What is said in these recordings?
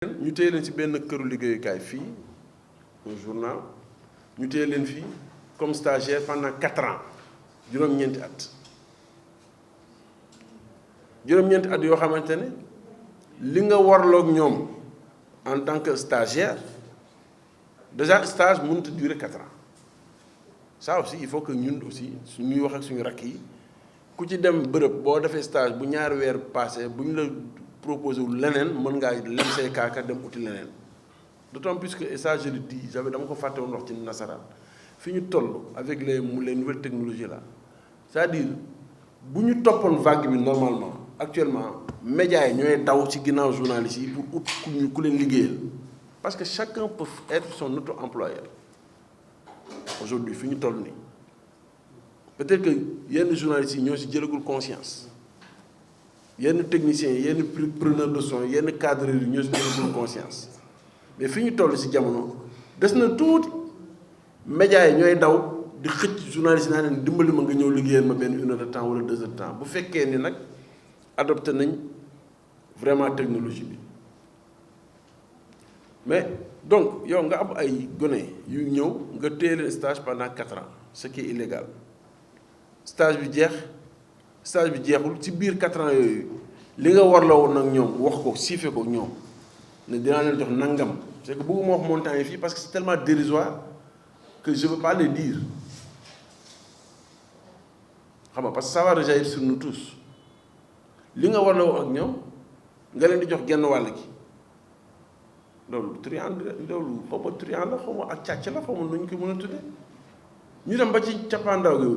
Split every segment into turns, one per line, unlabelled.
ñu téye leen ci benn këru liggéeyukaay fii un journal ñu téye leen fii comme stagiaire pendant 4 ans juróom-ñeenti at juróom-ñeenti at yoo xamante ne li nga warloog ñoom en tant que stagiaire déjà stage mënut a durer 4 ans ça aussi il faut que ñun aussi suñuy wax ak suñu rakk yi ku ci dem bërëb boo defee stage bu ñaari weer passé bu ñu la proposé wul leneen mën ngaa lem say kaaka dem uti leneen d'autant plus que et ça je le dis dama ko fàtte woon wax ci nasaraan fi ñu toll avec les nouvelles technologies là c'est-à-dire bu ñu toppoon vague bi normalement actuellement médias yi ñooy daw ci ginnaaw journalistes yi pour ut ku leen liggéeyal parce que chacun peut être son auto-employeur aujourd'hui fi ñu toll nii peut-être que yenn journalistes yi ñoo si jëlagul conscience yenn techniciens yi yenn preneur de son yenn cadreurs yi ñoo si jëlagul conscience mais fi ñu toll si jamono des na tuuti médias yi ñooy daw di xëcc journaliste naa leen dimbali ma nga ñëw liggéeyal ma benn 1 heure de temps wala 2 heures de temps bu fekkee ni nag adopté nañ vraiment technologie bi mais donc yow nga am ay gone yu ñëw nga téye leen stage pendant 4 ans ce qui est illégal stage bi jeexul ci biir 4 ans yooyu li nga war la woon nag ñoom wax ko siife ko ñoom ne dinaa leen jox nangam c'est que bëgguma wax montant yi fii parce que c'est tellement dérisoire que je veux pas le dire xam nga parce que ça va rejaillir sur nous tous li nga war la wax ak ñoom nga leen di jox genn wàll gi loolu truand loolu xaw ma truand la xaw ma ak càcc la xaw ma nu ñu ko mën a tuddee ñu dem ba ci cappaandaw gi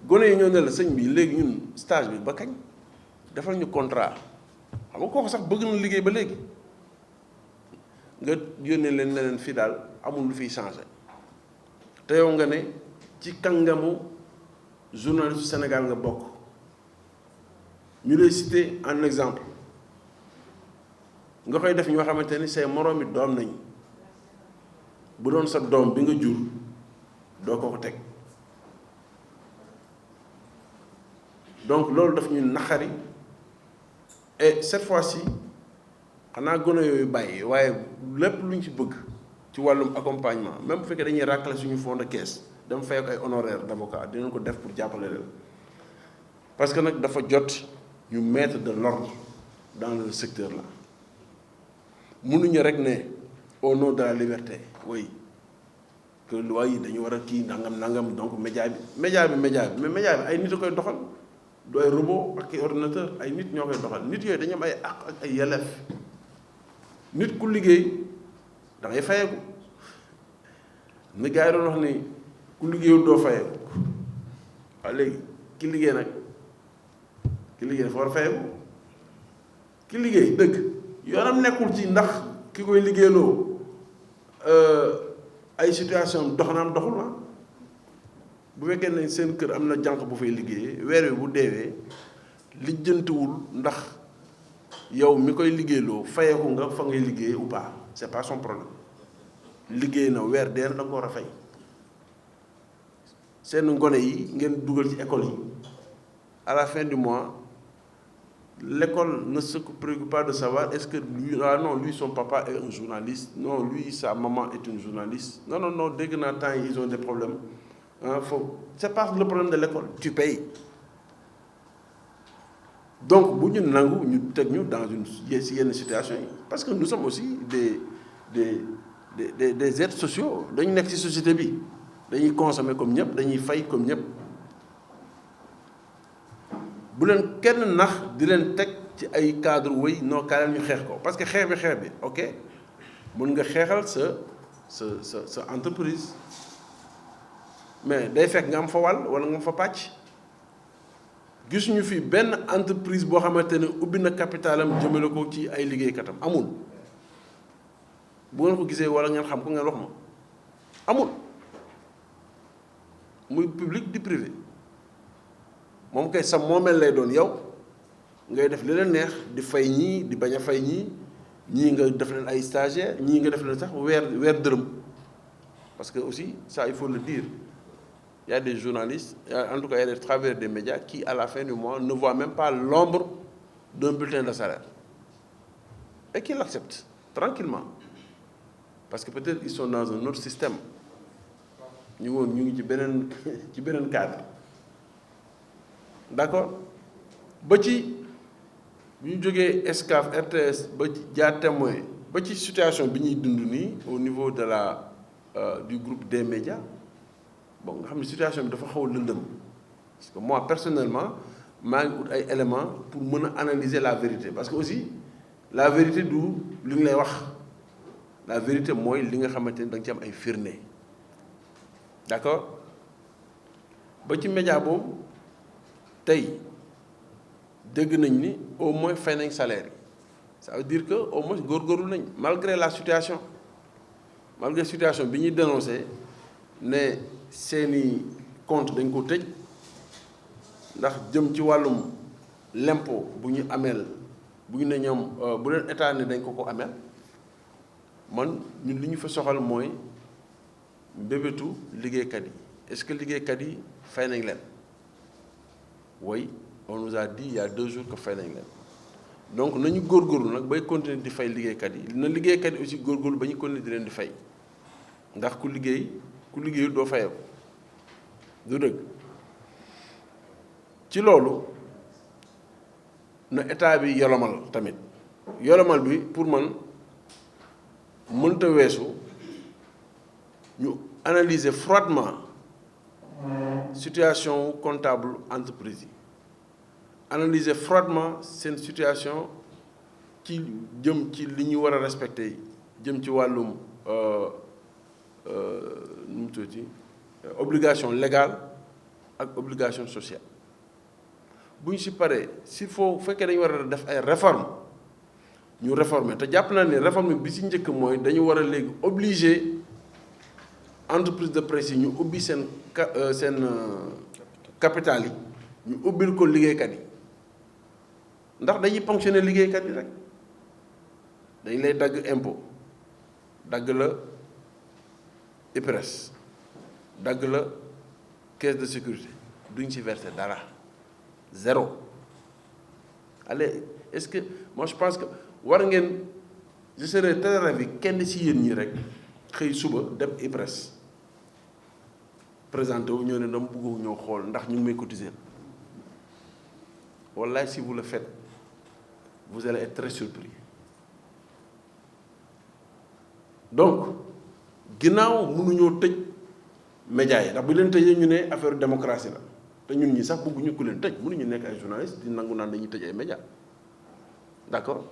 gone yi ñoo ne la sëñ bi léegi ñun stage bi ba kañ defal ñu contrat xam nga kooku sax bëgg na liggéey ba léegi nga yónnee leen ne leen fii daal amul lu fiy changé te yow nga ne ci kàngamu journaliste Sénégal nga bokk ñu lay cité en exemple nga koy def ñoo xamante ni say moroomi doom nañ bu doon sa doom bi nga jur doo ko teg donc loolu daf ñu naxari et cette fois-ci xanaa gone yooyu bàyyi waaye lépp lu ñu ci bëgg ci wàllum accompagnement même bu fekkee dañuy racler suñu fond de caisse dama fay ak ay honoraires d'avocat dinañ ko def pour jàppale leen parce que nag dafa jot ñu mettre de l'ordre dans le secteur là mënuñu rek ne au nom de la liberté oui que loi yi dañu war a kii nangam donc média bi mais média bi ay nit a koy doxal du ay robot ak ay ordinateur ay nit ñoo koy doxal nit yooyu dañu am ay àq ak ay yelleef nit ku liggéey da ngay fayeeku ni gars yi doon wax ni ku liggéeyul doo fayeeku waaw léegi ki liggéey nag ki liggéey dafa war a fayeeku ki liggéey dëgg yoonam nekkul ci ndax ki koy liggéeyloo ay situation dox na am doxul na bu fekkee ne seen kër am na jànq bu fay liggéeyee weer wi bu deewee lijjantiwul ndax yow mi koy liggéeyloo fayeeku nga fa ngay liggéey ou pas c'est pas son problème liggéey na weer dee na da nga ko war a fay seen ngone yi ngeen dugal ci école yi à la fin du mois l'école ne se préoccupe pas de savoir est-ce que lui non lui son papa est un journaliste non lui sa maman est une journaliste non dégg naa temps yi ils ont des problèmes c'est pas le problème de l'école tu payes donc bu ñu nangu ñu teg ñu dans yenn situation yi parce que nous sommes aussi des êtres sociaux dañu nekk ci société bi dañuy consommer comme ñëpp dañuy fay comme ñëpp bu leen kenn nax di leen teg ci ay cadre wéy non kaa leen ñu xeex ko parce que xeex bi ok mën nga xeexal sa entreprise mais day fekk nga am fa wàll wala nga am fa pàcc gisuñu fi benn entreprise boo xamante ne ubbi na capitalam jëmale ko ci ay liggéeykatam amul bu ngeen ko gisee wala ngeen xam ko ngeen wax ma amul muy public di privé moom kay sa moomeel lay doon yow ngay def li leen neex di fay ñii di bañ a fay ñii nga def leen ay stagiaires ñii nga def leen sax weer dërëm parce que aussi ça il faut le dire il y a des journalistes en tout cas il y a des travailleurs des médias qui à la fin du mois ne voient même pas l'ombre d'un bulletin de salaire et qui l'acceptent tranquillement parce que peut-être ils sont dans un autre système ñu ngi ci beneen cadre d'accord ba ci bu ñu jógee Excaf RTS ba ci Dia Témoin ba ci situation bi ñuy dund nii au niveau de du groupe des médias bon nga xam ne situation bi dafa xaw a lëndëm parce que moi personnellement maa ngi ut ay éléments pour mën a analyser la vérité parce que aussi la vérité du li ñu lay wax la vérité mooy li nga xamante ni da nga ci am ay firnde d'accord ba ci média boobu tey dégg nañ ni au moins fay nañ salaire yi ça veut dire que au moins góorgóorlu nañ malgré la situation bi ñuy dénoncé ne seeni compte dañ ko tëj ndax jëm ci wàllum l'impôt bu ñu ameel bu ñu ne ñoom bu leen état ne dañ ko ameel man ñun li ñu fa soxal mooy mbébétu liggéeykat yi est-ce que liggéeykat yi fay nañ leen oui on nous a dit il y a 2 jours que fay nañ leen donc nañu góorgóorlu nag bay continuer di fay liggéeykat yi na liggéeykat yi aussi góorgóorlu ba ñu continuer di leen di fay ndax ku liggéeyu doo fayoo du dëgg ci loolu na état bi yolomal tamit yolomal bi pour man mënta weesu ñu analyser froidement situation comptable entreprise yi analyser froidement seen situation ci jëm ci li ñu war a respecter jëm ci wàllum nu mu tuuti obligation légale ak obligation sociale bu ñu si paree s'il faut bu fekkee dañu war a def ay réformes ñu réformer te jàpp naa ne réforme bi si njëkk mooy dañu war a léegi obliger entreprise de presse yi ñu ubbi seen capital yi ñu ubbil ko liggéeykat yi ndax dañuy ponctionner liggéeykat yi rek dañ lay dagg impôt dagg la IPRES dagg la caisse de sécurité duñ ci verser dara zéro. Allez, est-ce que moi je pense que war ngeen je serais très ravi kenn ci yéen ñi rek xëy suba dem IPRES présenté wu ñoo ne dama bëgg ñoo xool ndax ñu ngi may cotiser wallahi si vous le faites vous allez être très surpris donc ginnaaw mënuñoo tëj médias yi ndax bu leen tëjee ñu ne affaire démocratie la te ñun ñi sax bëgguñu ku leen tëj mënuñu nekk ay journalistes di nangu naan dañuy tëj ay médias d'accord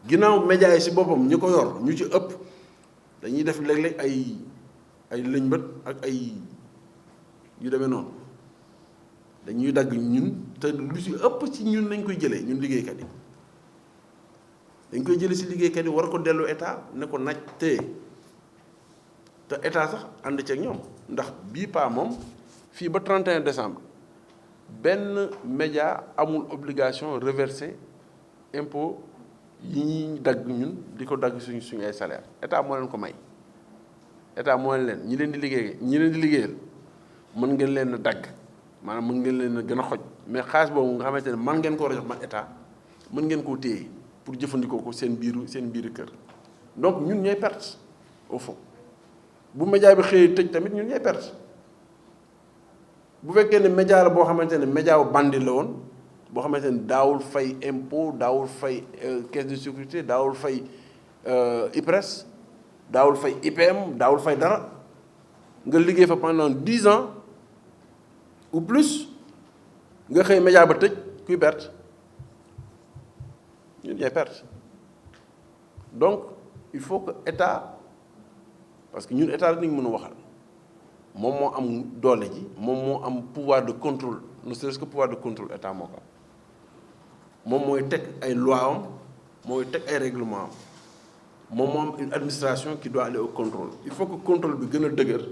ginnaaw médias yi si boppam ñi ko yor ñu ci ëpp dañuy def léeg-léeg ay lëñbët ak ay yu demee noonu dañuy dagg ñun te lu si ëpp ci ñun lañ koy jëlee ñun liggéeykat yi dañ koy jëlee si liggéeykat yi war ko dellu état ne ko naaj téye te état sax ànd ceeg ñoom ndax bii paa moom fii ba 31 décembre benn média amul obligation reverser impôt yi ñuy dagg ñun di ko dagg suñu ay salaire état moo leen ko may état moo leen ñi leen di liggéeyal mën ngeen leen a dagg maanaam mën ngeen leen a gën a xoj mais xaalis boobu nga xamante ne man ngeen ko war a jox man état mën ngeen koo téye pour jëfandikoo ko seen biiru kër donc ñun ñooy perte au fond bu média bi xëyee tëj tamit ñun ñooy perte bu fekkee ne média la boo xamante ne média wu bandi la woon boo xamante ne daawul fay impôt daawul fay caisse de sécurité daawul fay IPRES daawul fay IPM daawul fay dara nga liggéey fa pendant 10 ans ou plus nga xëy média ba tëj kuy perte ñun ñooy perte donc il faut que état parce que ñun état la ñu mën a waxal moom moo am doole ji moom moo am pouvoir de contrôle ne serait-ce que pouvoir de contrôle état moo ko am moom mooy teg ay loi am mooy teg ay règlement am moom moo am une administration qui doit aller au contrôle il faut que contrôle bi gën a dëgër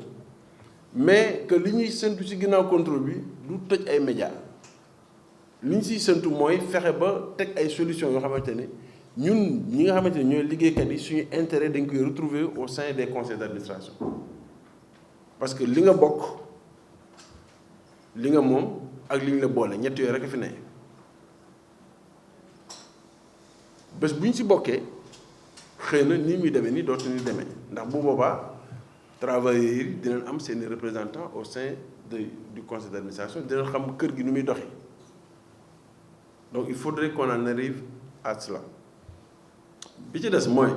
mais que li ñuy séntu ci ginnaaw contrôle bi du tëj ay médias li ñu siy séntu mooy fexe ba teg ay solutions yoo xamante ne ñun ñi nga xamante ne ñooy liggéeykat yi suñu intérêt dañ koy retrouver au sein des conseils d'administration parce que li nga bokk li nga moom ak li ñu la boole ñett yooyu rek a fi ne bés bu ñu si bokkee xëy na nii muy demee nii dootu ñu demee ndax bu boobaa travailleurs yi dinañ am seeni représentants au sein du conseil d'administration dinañ xam kër gi nu muy doxee donc il faudrait qu'on en arrive à cela bi ci des mooy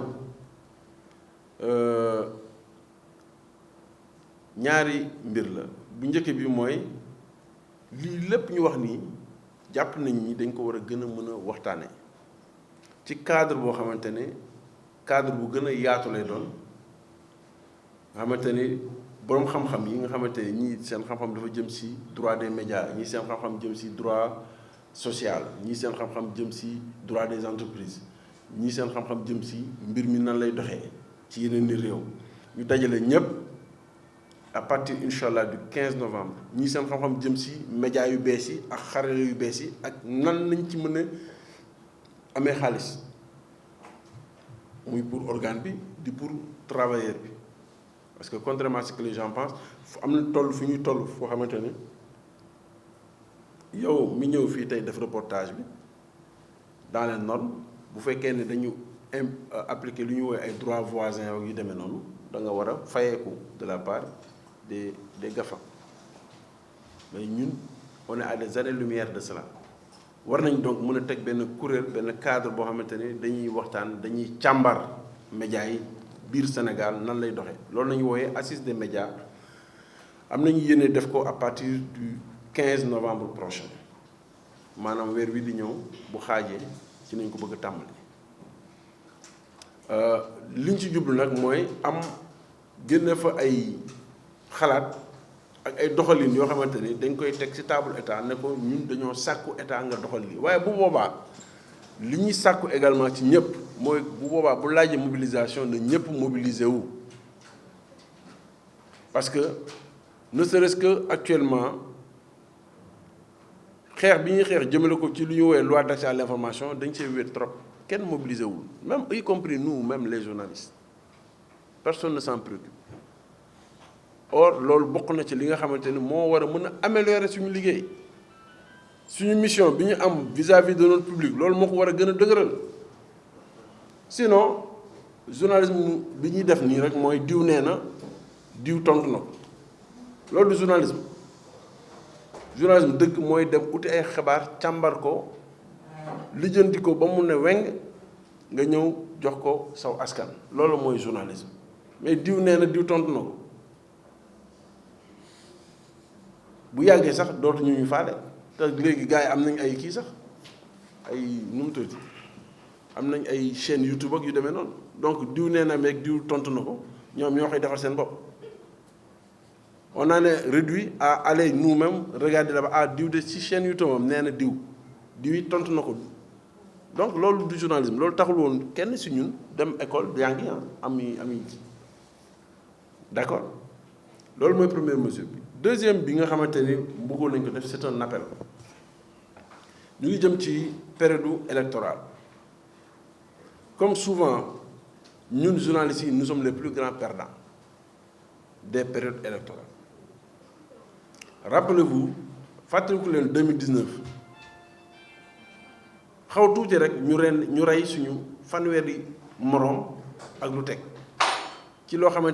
ñaari mbir la bu njëkk bi mooy lii lépp ñu wax nii jàpp nañ ni dañ ko war a gën a mën a waxtaane ci cadre boo xamante ne cadre bu gën a yaatu lay doon nga xamante ni boroom xam-xam yi nga xamante ne ñii seen xam-xam dafa jëm ci droit des médias ñii seen xam-xam jëm ci droit social ñii seen xam-xam jëm ci droit des entreprises ñii seen xam-xam jëm ci mbir mi nan lay doxee ci yeneen i réew ñu dajale ñépp à partir incha allah du 15 novembre ñii seen xam-xam jëm ci médias yu bees yi ak xarale yu bees yi ak nan lañ ci mën a amee xaalis muy pour organe bi di pour travailleur bi parce que contrairement à ce que les gens pensent am na toll fu ñuy toll foo xamante ne yow mi ñëw fii tey def reportage bi dans les normes bu fekkee ne dañu appliquer lu ñu woowee ay droits voisins yu demee noonu da nga war a fayeeku de la part des GAFA mais ñun on est à des années-lumière de cela war nañ donc mën a teg benn kuréel benn cadre boo xamante ne dañuy waxtaan dañuy càmbar médias yi biir Sénégal nan lay doxee loolu nañu wooyee assise des médias am nañu yéene def ko à partir du 15 novembre prochain maanaam weer wi di ñëw bu xaajee ci nañ ko bëgg a tàmbali liñ ci jublu nag mooy am génne fa ay xalaat ak ay doxalin yoo xamante ni dañ koy teg ci table état ne ko ñun dañoo sàkku état nga doxal lii waaye bu boobaa li ñuy sàkku également ci ñëpp mooy bu boobaa bu laajee mobilisation na ñëpp mobiliser wu parce que ne serait-ce que actuellement xeex bi ñuy xeex jëmale ko ci lu ñu woowee loi d'accès à l'information dañ see wéet trop kenn mobiliser wul même y compris nous même les journalistes personne ne s'en préoccupe or loolu bokk na ci li nga xamante ni moo war a mën a améliorer suñu liggéey suñu mission bi ñu am vis-à-vis de notre public loolu moo ko war a gën a dëgëral sinon journalisme bi ñuy def nii rek mooy diw nee na diw tontu na ko loolu du journalisme journalisme dëgg mooy dem uti ay xibaar càmbar ko lijjanti ko ba mu ne weng nga ñëw jox ko saw askan loolu mooy journalisme mais diw nee na diw tontu na ko bu yàggee sax dootuñu ñu faale te léegi gars yi am nañ ay kii sax ay nu mu tuddati am nañ ay chaîne YouTube ak yu demee noonu donc diw nee na meeg diw tontu na ko ñoom ñoo koy defal seen bopp on en est réduit à aller nous-mêmes regarder là-bas ah diw de ci chaîne YouTube am nee na diw yi tontu na ko donc loolu du journalisme loolu taxul woon kenn si ñun dem école jàngi ami d'accord loolu mooy première mesure bi. deuxième bi nga xamante ni bëggoon nañ ko def c'est un appel ñu ngi jëm ci période électorale comme souvent ñun journalistes yi nous sommes les plus grands perdants des périodes électorales rappelez-vous fàttaliku leen 2019 xaw tuuti rek ñu rey suñu fanweeri moroom ak lu teg ci loo xamante